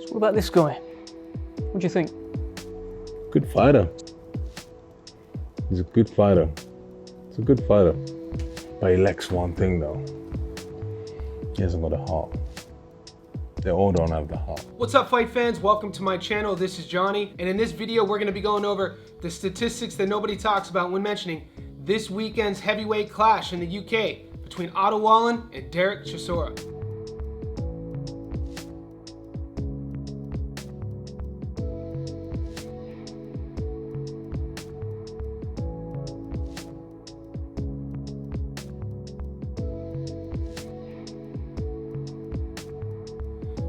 What about this guy? What do you think? Good fighter. He's a good fighter. He's a good fighter. But he lacks one thing though. He hasn't got a heart. They all don't have the heart. What's up, fight fans? Welcome to my channel. This is Johnny, and in this video we're going to be going over the statistics that nobody talks about when mentioning this weekend's heavyweight clash in the UK between Otto Wallin and Derek Chisora.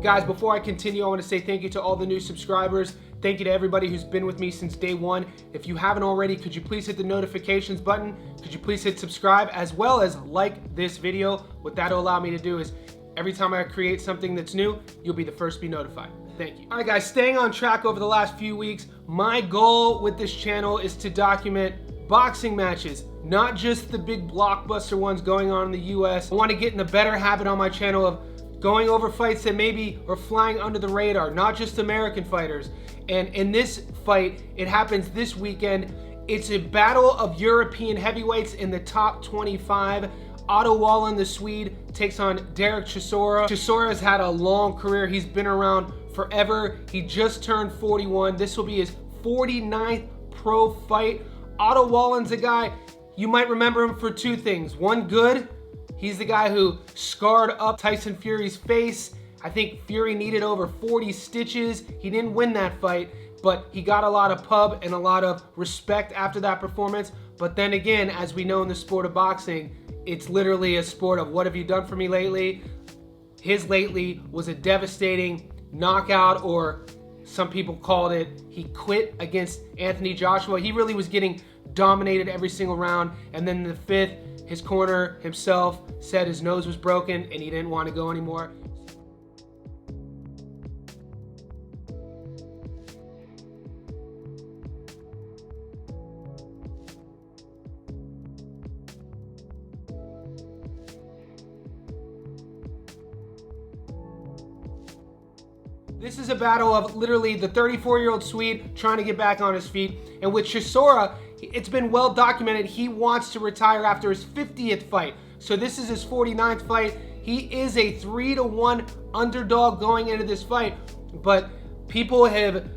Guys, before I continue, I want to say thank you to all the new subscribers. Thank you to everybody who's been with me since day one. If you haven't already, could you please hit the notifications button? Could you please hit subscribe as well as like this video? What that'll allow me to do is every time I create something that's new, you'll be the first to be notified. Thank you. All right, guys, staying on track over the last few weeks, my goal with this channel is to document boxing matches, not just the big blockbuster ones going on in the US. I want to get in a better habit on my channel of going over fights that maybe are flying under the radar, not just American fighters. And in this fight, it happens this weekend. It's a battle of European heavyweights in the top 25. Otto Wallin, the Swede, takes on Derek Chisora. Chisora has had a long career. He's been around forever. He just turned 41. This will be his 49th pro fight. Otto Wallin's a guy, you might remember him for two things. One, good. He's the guy who scarred up Tyson Fury's face. I think Fury needed over 40 stitches. He didn't win that fight, but he got a lot of pub and a lot of respect after that performance. But then again, as we know in the sport of boxing, it's literally a sport of what have you done for me lately? His lately was a devastating knockout, or some people called it, he quit against Anthony Joshua. He really was getting dominated every single round. And then in the fifth, his corner himself said his nose was broken and he didn't want to go anymore. This is a battle of literally the 34-year-old Swede trying to get back on his feet. And with Chisora, it's been well documented he wants to retire after his 50th fight. So this is his 49th fight. He is a 3-1 underdog going into this fight. But people have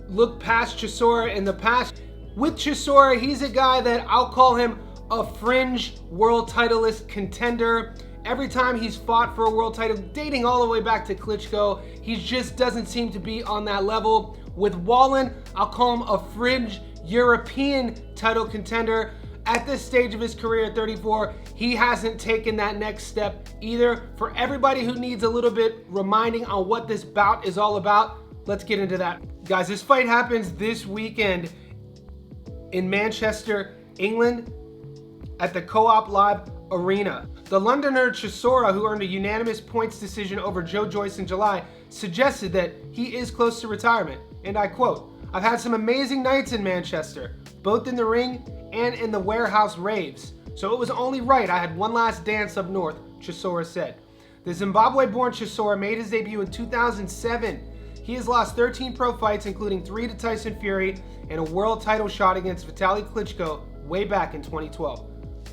looked past Chisora in the past. With Chisora, he's a guy that I'll call him a fringe world titleist contender. Every time he's fought for a world title, dating all the way back to Klitschko, he just doesn't seem to be on that level. With Wallin, I'll call him a fringe European title contender. At this stage of his career at 34, he hasn't taken that next step either. For everybody who needs a little bit reminding on what this bout is all about, let's get into that. Guys, this fight happens this weekend in Manchester, England, at the Co-op Live Arena. The Londoner Chisora, who earned a unanimous points decision over Joe Joyce in July, suggested that he is close to retirement. And I quote, "I've had some amazing nights in Manchester, both in the ring and in the warehouse raves. So it was only right I had one last dance up north," Chisora said. The Zimbabwe-born Chisora made his debut in 2007. He has lost 13 pro fights, including 3 to Tyson Fury and a world title shot against Vitaly Klitschko way back in 2012.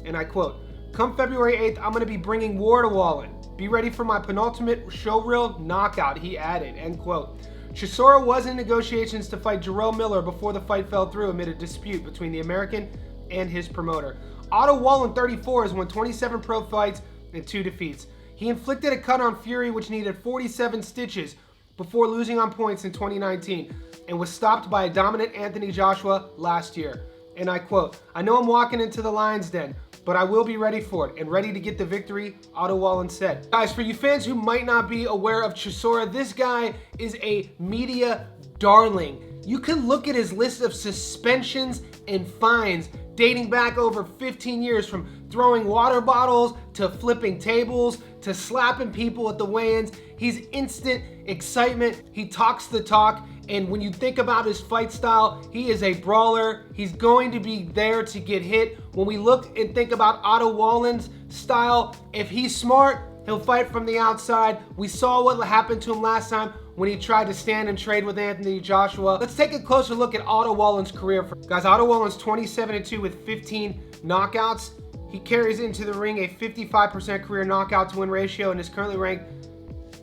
And I quote, "Come February 8th, I'm going to be bringing war to Wallin. Be ready for my penultimate showreel knockout," he added, end quote. Chisora was in negotiations to fight Jerome Miller before the fight fell through amid a dispute between the American and his promoter. Otto Wallin, 34, has won 27 pro fights and 2 defeats. He inflicted a cut on Fury which needed 47 stitches before losing on points in 2019 and was stopped by a dominant Anthony Joshua last year. And I quote, "I know I'm walking into the lion's den, but I will be ready for it and ready to get the victory," Otto Wallin said. Guys, for you fans who might not be aware of Chisora, this guy is a media darling. You can look at his list of suspensions and fines dating back over 15 years, from throwing water bottles to flipping tables to slapping people at the weigh-ins. He's instant excitement. He talks the talk. And when you think about his fight style, he is a brawler. He's going to be there to get hit. When we look and think about Otto Wallin's style, if he's smart, he'll fight from the outside. We saw what happened to him last time when he tried to stand and trade with Anthony Joshua. Let's take a closer look at Otto Wallin's career. Guys, Otto Wallin's 27-2 with 15 knockouts. He carries into the ring a 55% career knockout to win ratio and is currently ranked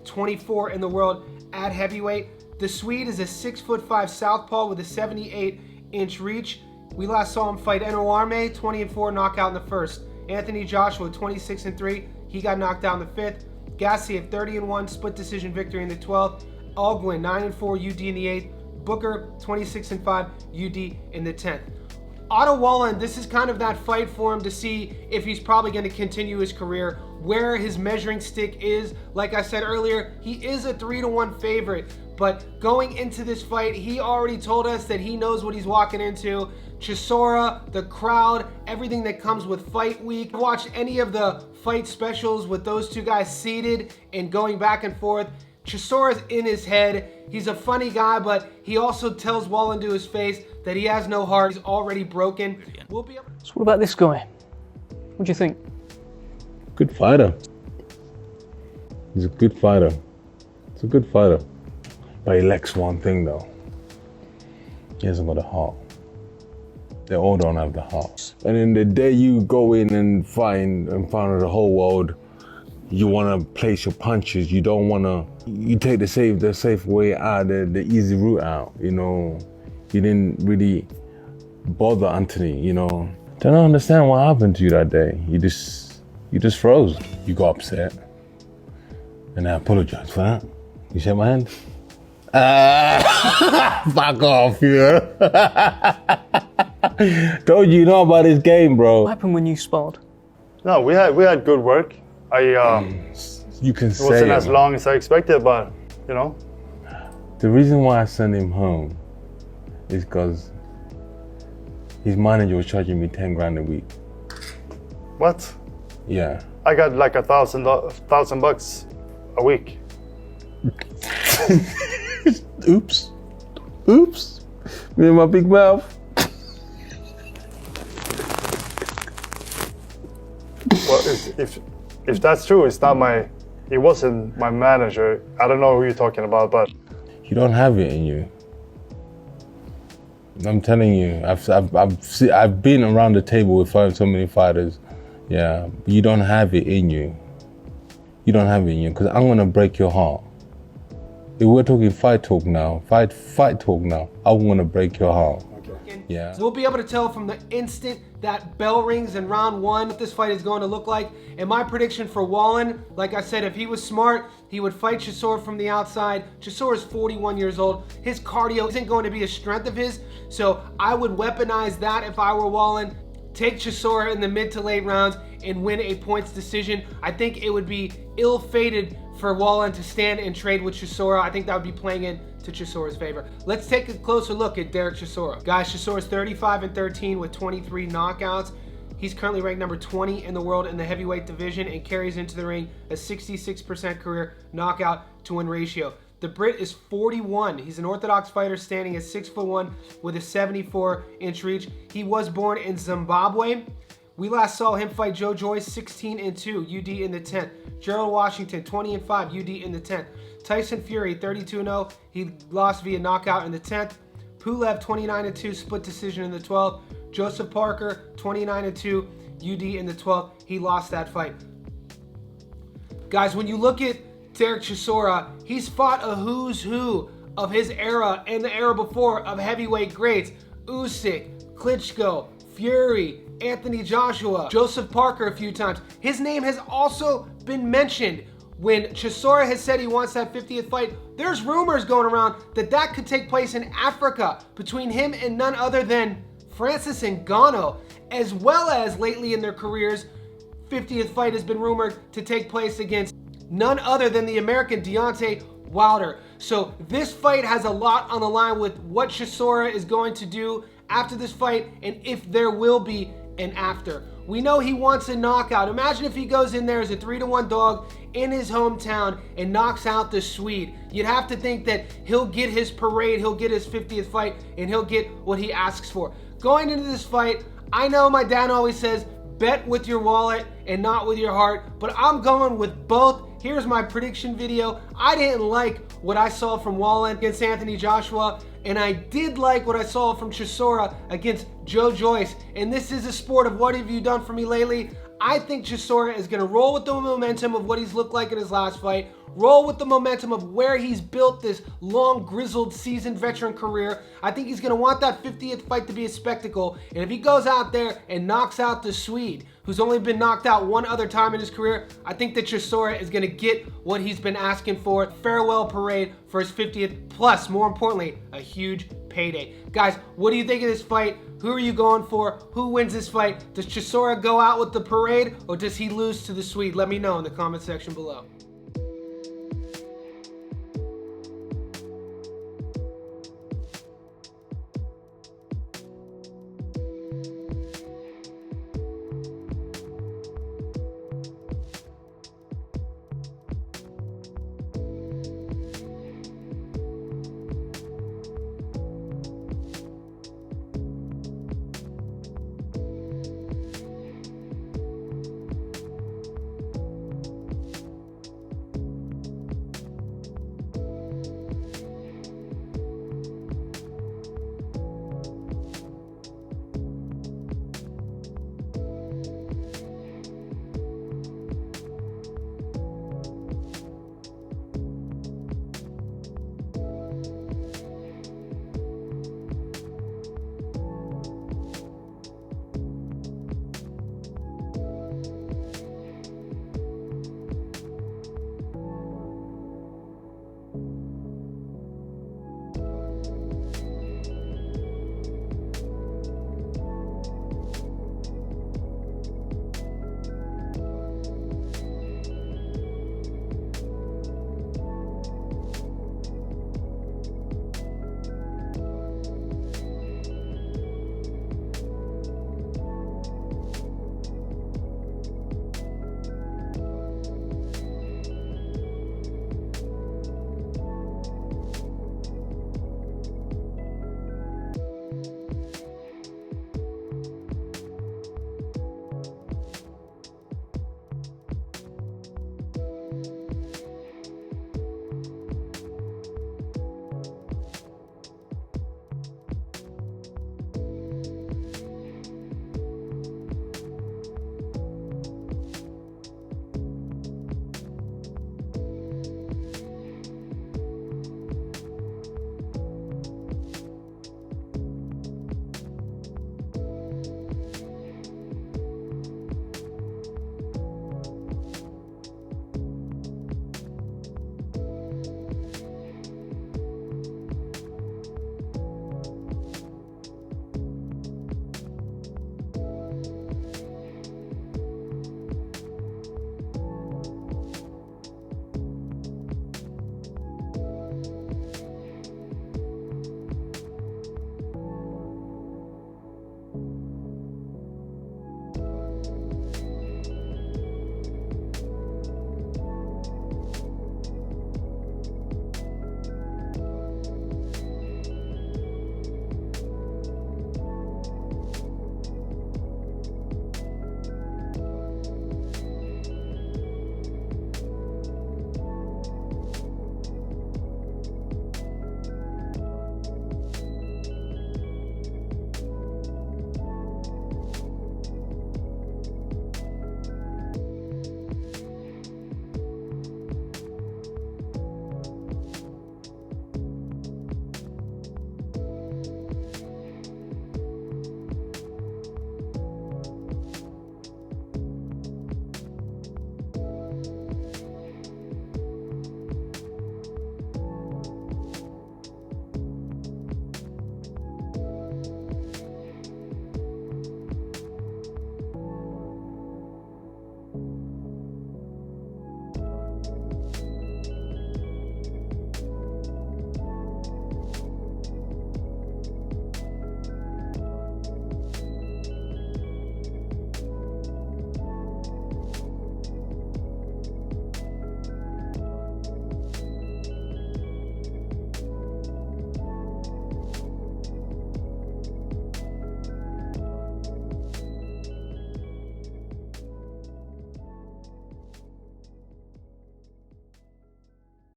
24 in the world at heavyweight. The Swede is a 6'5" southpaw with a 78-inch reach. We last saw him fight Eno Arme, 20-4, knockout in the first. Anthony Joshua, 26-3, he got knocked out in the fifth. Gassiev, 30-1, split decision victory in the 12th. Alguin, 9-4, UD in the 8th. Booker, 26-5, UD in the 10th. Otto Wallin, this is kind of that fight for him to see if he's probably going to continue his career, where his measuring stick is. Like I said earlier, he is a 3-1 favorite, but going into this fight, he already told us that he knows what he's walking into. Chisora, the crowd, everything that comes with fight week. Watch any of the fight specials with those two guys seated and going back and forth. Chisora's in his head. He's a funny guy, but he also tells Wallin to his face that he has no heart. He's already broken. We'll be able to... So what about this guy? What do you think? Good fighter. He's a good fighter. He's a good fighter. But he lacks one thing though. He hasn't got a heart. They all don't have the heart. And in the day you go in and fight in front of the whole world, you want to place your punches. You don't want to. You take the safe way out, the easy route out. You know, you didn't really bother Anthony. You know, don't understand what happened to you that day. You just froze. You got upset, and I apologize for that. You shake my hand. Fuck off, yeah. Told you know about this game, bro. What happened when you sparred? No, we had good work. You can It say wasn't it. as long as I expected, but you know. The reason why I sent him home is because his manager was charging me 10 grand a week. What? Yeah. I got like $1,000 a week. Oops. Oops. Me and my big mouth. Well, if that's true, it wasn't my manager. I don't know who you're talking about, but You don't have it in you. I'm telling you, I've been around the table with so many fighters. Yeah, but you don't have it in you. You don't have it in you, because I'm gonna break your heart. If we're talking fight talk now, fight talk now, I'm gonna break your heart. Yeah. So we'll be able to tell from the instant that bell rings in round one what this fight is going to look like. And my prediction for Wallin, like I said, if he was smart, he would fight Chisora from the outside. Chisora is 41 years old. His cardio isn't going to be a strength of his, so I would weaponize that if I were Wallin. Take Chisora in the mid to late rounds and win a points decision. I think it would be ill-fated for Wallin to stand and trade with Chisora. I think that would be playing in to Chisora's favor. Let's take a closer look at Derek Chisora. Guys, Chisora's 35-13 with 23 knockouts. He's currently ranked number 20 in the world in the heavyweight division and carries into the ring a 66% career knockout to win ratio. The Brit is 41. He's an orthodox fighter standing at 6'1" with a 74-inch reach. He was born in Zimbabwe. We last saw him fight Joe Joyce, 16-2, UD in the 10th. Gerald Washington, 20-5, UD in the 10th. Tyson Fury, 32-0. He lost via knockout in the 10th. Pulev, 29-2, split decision in the 12th. Joseph Parker, 29-2, UD in the 12th. He lost that fight. Guys, when you look at Derek Chisora, he's fought a who's who of his era and the era before of heavyweight greats. Usyk, Klitschko, Fury, Anthony Joshua, Joseph Parker a few times. His name has also been mentioned. When Chisora has said he wants that 50th fight, there's rumors going around that could take place in Africa between him and none other than Francis Ngannou, as well as lately in their careers, 50th fight has been rumored to take place against none other than the American Deontay Wilder. So this fight has a lot on the line with what Chisora is going to do after this fight and if there will be an after. We know he wants a knockout. Imagine if he goes in there as a 3-1 dog in his hometown and knocks out the Swede. You'd have to think that he'll get his parade, he'll get his 50th fight, and he'll get what he asks for. Going into this fight, I know my dad always says, bet with your wallet and not with your heart, but I'm going with both. Here's my prediction video. I didn't like what I saw from Wallin against Anthony Joshua, and I did like what I saw from Chisora against Joe Joyce. And this is a sport of what have you done for me lately? I think Chisora is going to roll with the momentum of what he's looked like in his last fight, roll with the momentum of where he's built this long, grizzled, seasoned veteran career. I think he's going to want that 50th fight to be a spectacle. And if he goes out there and knocks out the Swede, who's only been knocked out one other time in his career, I think that Chisora is going to get what he's been asking for. Farewell parade for his 50th, plus, more importantly, a huge payday. Guys, what do you think of this fight? Who are you going for? Who wins this fight? Does Chisora go out with the parade, or does he lose to the Swede? Let me know in the comment section below.